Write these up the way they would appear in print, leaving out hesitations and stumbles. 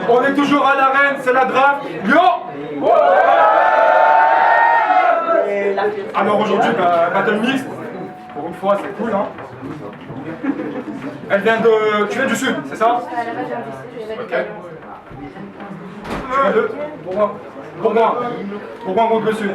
On est toujours à l'arène, c'est la draft. Yo! Alors aujourd'hui, battle mixte. Pour une fois, c'est cool, hein. Elle vient de... Tu viens du sud, c'est ça? Ok. Tu viens de... Pourquoi contre le sud?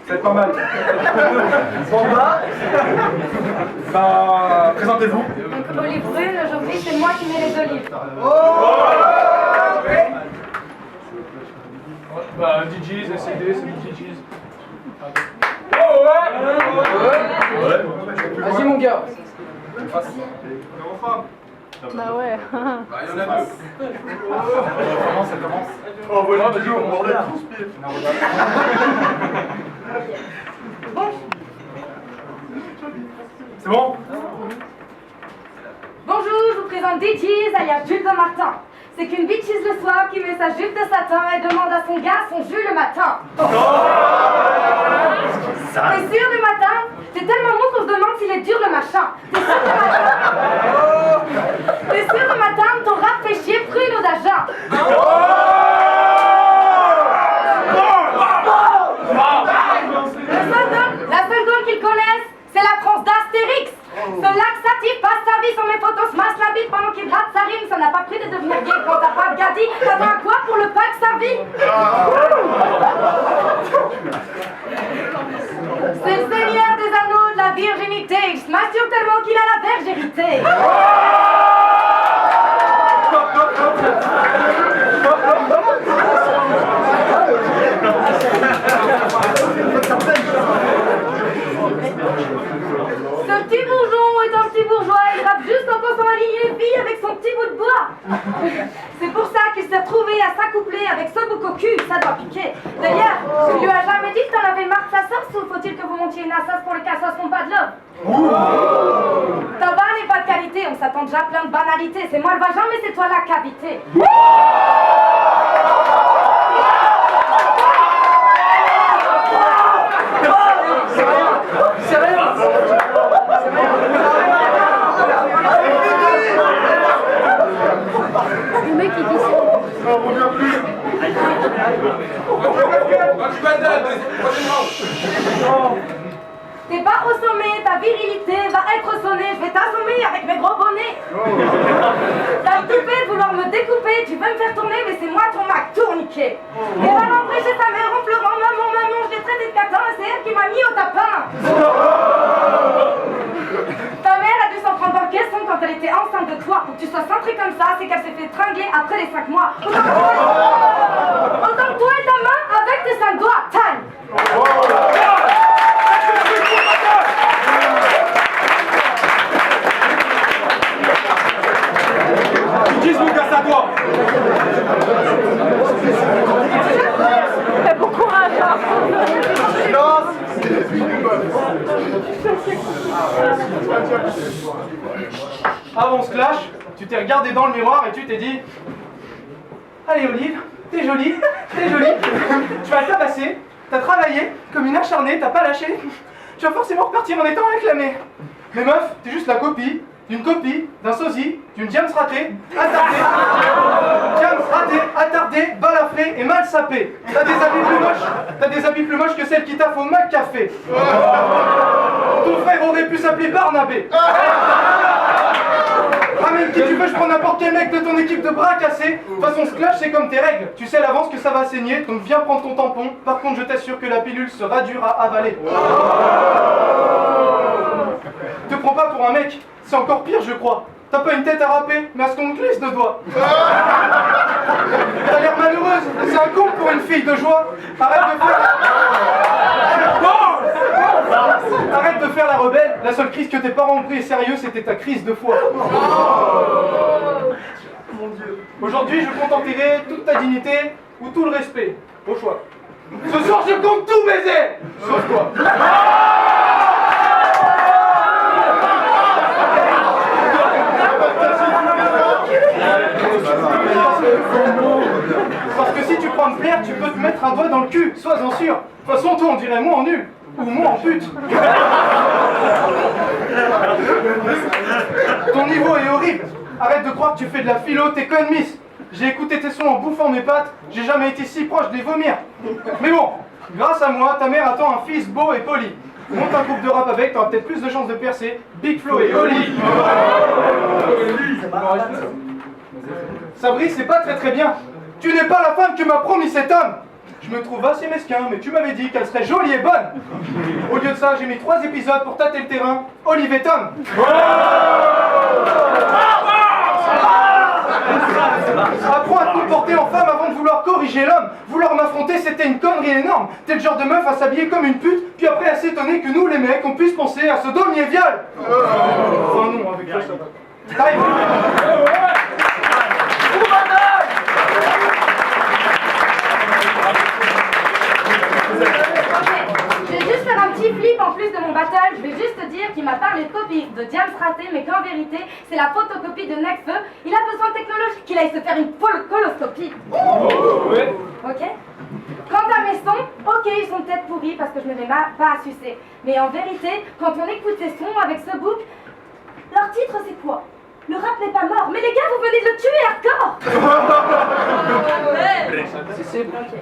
C'est pas mal. Bah, présentez-vous. Donc, Olive Brune, aujourd'hui, c'est moi qui mets les olives. Bah, DJs, SCD, c'est les DJs. Vas-y mon gars. Bah ouais. Bah, il y en a deux. Comment ça commence? Oh, voilà, vas-y, on va enlever tous pieds. Bon. C'est bon? Bonjour, je vous présente DJs alias Jules de Martin. C'est qu'une bitchise le soir qui met sa jupe de satin et demande à son gars son jus le matin. T'es sûr le matin? T'es tellement mou qu'on se demande s'il est dur le machin. T'es sûr le matin? T'es sûr le matin? Ton rap fait chier prune ou d'agent. La seule goal qu'ils connaissent, c'est la France d'Astérix. Ce laxatif passe sa vie sur mes photos, se masse la bite pendant qu'il gratte sa rime. Ça n'a pas pris de devenir gay quand t'as pas de gadis. T'attends à quoi pour le pack sa vie? C'est le seigneur des anneaux de la virginité. Il se masturbe tellement qu'il a la verge héritée. Ce petit bourgeon est un petit bourgeois, il rappe juste en pensant aligner les filles avec son petit bout de bois. C'est pour ça qu'il s'est retrouvé à s'accoupler avec ce bouc au cul, ça doit piquer. D'ailleurs, tu lui as jamais dit que t'en avais marre de sa sauce ou faut-il que vous montiez une assasse pour les cassos qui n'ont pas de love? Ta vanne n'est pas de qualité, on s'attend déjà à plein de banalités. C'est moi le vagin, mais c'est toi la cavité. Le mec il dit ça. T'es pas au sommet, ta virilité va être sonnée. Je vais t'assommer avec mes gros bonnets. T'as tout fait de vouloir me découper. Tu veux me faire tourner, mais c'est moi ton Mac tourniquet. Et va rentrer chez ta mère en pleurant. Maman, je l'ai traité de catin et c'est elle qui m'a mis au tapin. Ta mère a dû s'en prendre dans le caisson quand elle était enceinte de toi. Pour que tu sois centré comme ça, c'est qu'elle s'est fait tringler après les 5 mois. Autant que toi et ta main avec tes 5 doigts. Time. Dis mon gars, ça doit. Bon courage. Avant ce clash, tu t'es regardé dans le miroir et tu t'es dit: allez Olive, t'es jolie, t'es jolie. Tu vas tabasser, t'as travaillé comme une acharnée, t'as pas lâché. Tu vas forcément repartir en étant réclamé. Mais meuf, t'es juste la copie d'une copie, d'un sosie, d'une James ratée, attardée. James ratée, attardée, balafrée et mal sapée. T'as des habits plus moches que celle qui t'a fait au McCafé. Ton frère aurait pu s'appeler Barnabé. Ramène qui tu veux, je prends n'importe quel mec de ton équipe de bras cassés. De toute façon, ce clash, c'est comme tes règles. Tu sais à l'avance que ça va saigner, donc viens prendre ton tampon. Par contre, je t'assure que la pilule sera dure à avaler. Te prends pas pour un mec, c'est encore pire, je crois. T'as pas une tête à râper, mais à ce qu'on te glisse de doigts. T'as l'air malheureuse, c'est un con pour une fille de joie. Arrête de faire la rebelle. La seule crise que tes parents ont pris au sérieux, c'était ta crise de foi. Mon Dieu. Aujourd'hui, je compte enterrer toute ta dignité ou tout le respect. Au choix. Ce soir, je compte tout baiser. Sauf toi. Parce que si tu prends de plaire, tu peux te mettre un doigt dans le cul, sois-en sûr. De toute façon, toi, on dirait moi en nul. Ou moi en pute. Ton niveau est horrible. Arrête de croire que tu fais de la philo, t'es conne miss. J'ai écouté tes sons en bouffant mes pattes, j'ai jamais été si proche de les vomir. Mais bon, grâce à moi, ta mère attend un fils beau et poli. Monte un groupe de rap avec, t'auras peut-être plus de chances de percer. Big Flo et Oli. Sabri, c'est pas très bien. Tu n'es pas la femme que m'a promis cet homme. Je me trouve assez mesquin, mais tu m'avais dit qu'elle serait jolie et bonne. Au lieu de ça, j'ai mis 3 épisodes pour tâter le terrain. Olive et Tom. Apprends à te comporter en femme avant de vouloir corriger l'homme. Vouloir m'affronter, c'était une connerie énorme. T'es le genre de meuf à s'habiller comme une pute, puis après à s'étonner que nous, les mecs, on puisse penser à sodomie et viol. Oh non, avec toi, ça va. Time. Je vais juste faire un petit flip en plus de mon battle. Je vais juste te dire qu'il m'a parlé de copie de James Raté, mais qu'en vérité, c'est la photocopie de Necfeu. Il a besoin de technologie, qu'il aille se faire une coloscopie. Ok. Quant à mes sons, ok, ils sont peut-être pourris parce que je ne vais pas à sucer. Mais en vérité, quand on écoute ces sons avec ce book, leur titre c'est quoi? Le rap n'est pas mort, mais les gars, vous venez de le tuer hardcore. C'est Ok.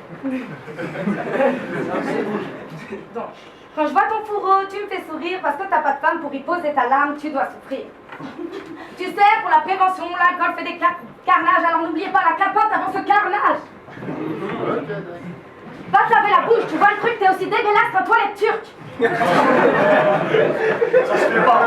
Donc, quand je vois ton fourreau, tu me fais sourire parce que t'as pas de femme pour y poser ta larme, tu dois souffrir. Tu sais, pour la prévention, l'alcool fait des carnages, alors n'oubliez pas la capote avant ce carnage. Va te laver la bouche, tu vois le truc, t'es aussi dégueulasse qu'un toilette turque. Ça se fait pas.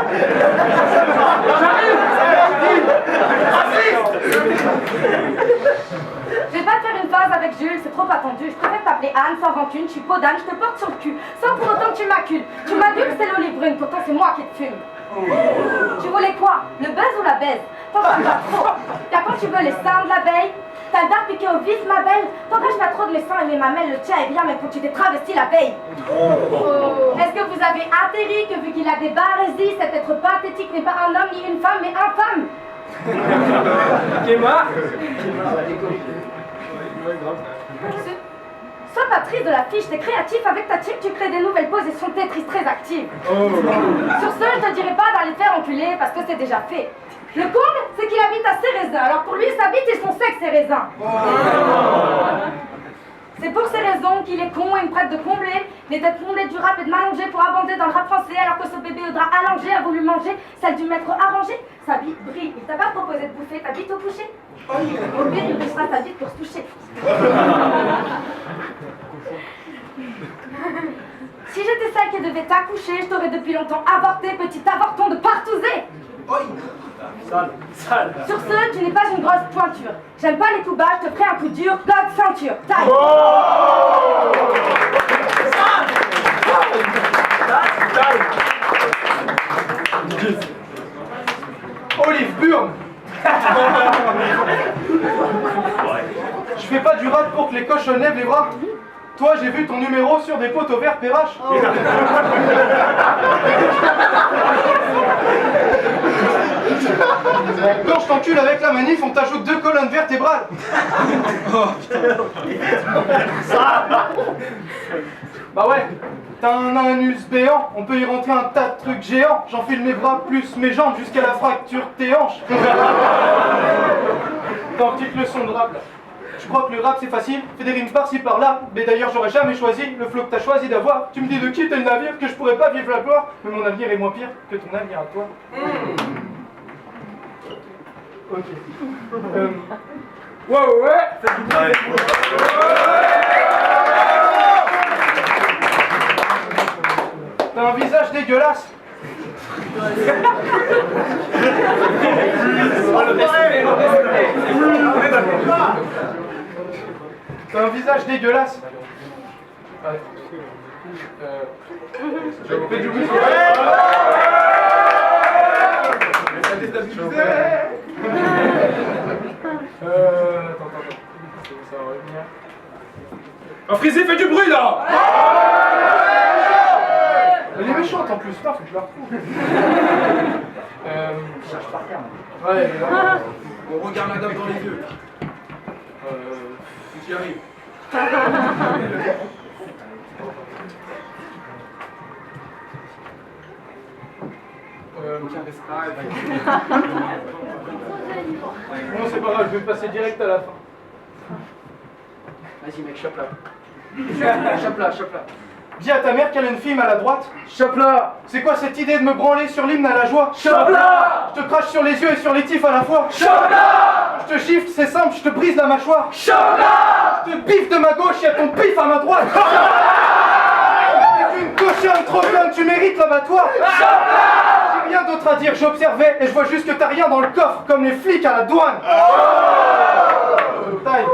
Je vais pas te faire une phase avec Jules, c'est trop attendu. Je préfère t'appeler Anne sans rancune, je suis peau d'âne, je te porte sur le cul, sans pour autant que tu m'accules. Tu m'as dit que c'est l'olive brune, pourtant c'est moi qui te fume. Tu voulais quoi? Le buzz ou la baise? T'en pas trop. Car quand tu veux les seins de l'abeille, t'as le dard piqué au vif, ma belle. T'empêches pas trop de mes seins et mes mamelles, le tien est bien, même quand tu t'es travesti la veille. Est-ce que vous avez atterri que vu qu'il a des barésies, cet être pathétique n'est pas un homme ni une femme, mais infâme? Sois pas triste de la fiche, t'es créatif avec ta team, tu crées des nouvelles positions Tetris très actives. Sur ce, je te dirais pas d'aller te faire enculer parce que c'est déjà fait. Le comble, c'est qu'il habite à Cérézin, alors pour lui, sa bite et son sexe est raisin. C'est pour ces raisons qu'il est con et me prête de combler les têtes fondées du rap et de m'allonger pour abonder dans le rap français alors que ce bébé au drap allongé a voulu manger celle du maître arrangé. Sa bite brille, il t'a pas proposé de bouffer ta bite au coucher? Au pire, il poussera ta bite pour se toucher. Si j'étais celle qui devait t'accoucher, je t'aurais depuis longtemps avorté, petit avorton de partouzé. Sale. Sur ce, tu n'es pas une grosse pointure. J'aime pas les coups bas, je te ferai un coup dur, code ceinture, taille. Olive Burn. Je fais pas du rap pour que les cochons lèvent les bras. Toi, j'ai vu ton numéro sur des poteaux verts PRH. Quand je t'encule avec la manif, on t'ajoute 2 colonnes vertébrales. Bah ouais, t'as un anus béant, on peut y rentrer un tas de trucs géants. J'enfile mes bras plus mes jambes jusqu'à la fracture de tes hanches. Dans petite leçon de rap là. Je crois que le rap c'est facile, fais des rimes par-ci par-là. Mais d'ailleurs j'aurais jamais choisi le flow que t'as choisi d'avoir. Tu me dis de quitter le navire, que je pourrais pas vivre la gloire. Mais mon avenir est moins pire que ton avenir à toi. Ok. Ouais. T'as un visage dégueulasse. T'as un visage dégueulasse. Fais du bruit. Attends. Ça va revenir. Un frisé fait du bruit là. Elle est méchante en plus, putain, faut que je la retrouve. Je cherche par terre. Ouais, elle est là. On regarde la dame dans les yeux. Tu y arrives. Bon, c'est pas grave, je vais passer direct à la fin. Vas-y mec, chope là. Chope là. Dis à ta mère qu'elle a une fille maladroite. Chope là. C'est quoi cette idée de me branler sur l'hymne à la joie? Chope là. Je te crache sur les yeux et sur les tifs à la fois. Chope là. Je te gifle, c'est simple, je te brise la mâchoire. Chope là. Je te biffe de ma gauche et à ton pif à ma droite. T'es une cochonne trop conne, tu mérites l'abattoir. J'ai rien d'autre à dire, j'observais et je vois juste que t'as rien dans le coffre comme les flics à la douane. Taille.